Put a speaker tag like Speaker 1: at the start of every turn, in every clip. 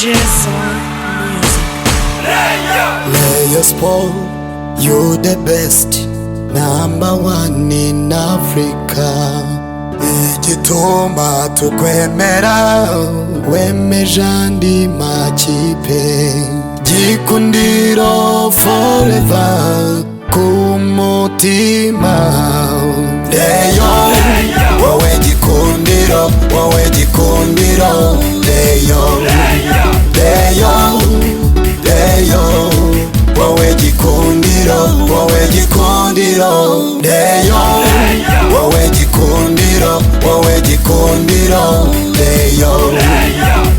Speaker 1: Just on music.
Speaker 2: Rayon Sport, you the best, number one in Africa. Igituma tukwemera wemeje andi makipe, Gikundiro forever ku mutima. Rayon, wowe Gikundiro, wowe Gikundiro. Rayon, Rayon, Rayon, wowe Gikundiro, wowe Gikundiro. Rayon, wowe Gikundiro, wowe Gikundiro. Rayon,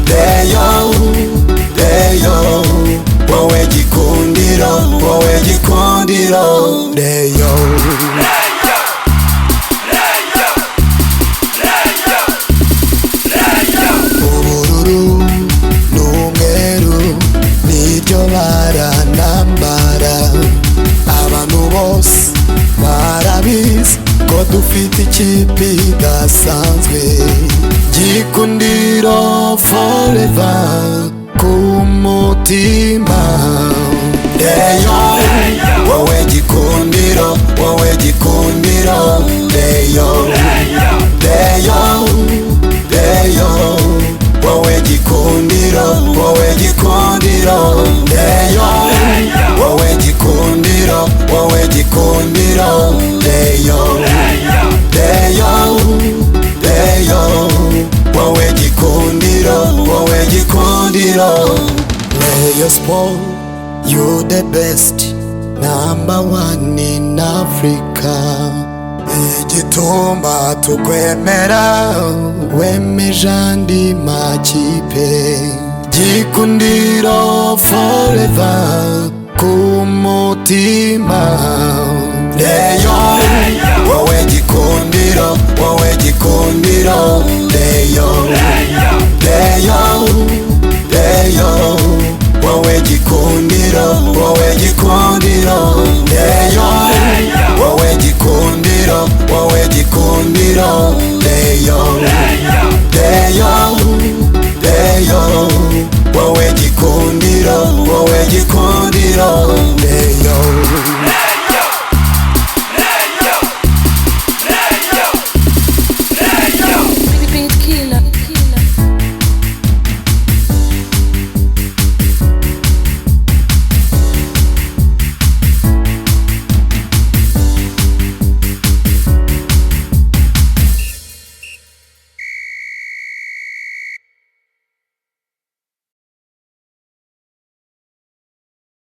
Speaker 2: Rayon, Rayon, wowe Gikundiro, wowe Gikundiro. Rayon. Ubururu n'umweru niryo bara nambara, abantu bose barabizi ko dufite ikipe idasanzwe. Gikundiro forever ku mutima. Rayon, wowe Gikundiro, wowe Gikundiro. Rayon, Rayon, Rayon, wowe Gikundiro, wowe Gikundiro. Rayon, wowe Gikundiro, wowe Gikundiro. Rayon, Rayon, Rayon, wowe Gikundiro, wowe Gikundiro. Rayon Sport, you the best, number one in Africa. Igituma tukwemera wemeje andi makipe, Gikundiro forever ku mutima. Rayon,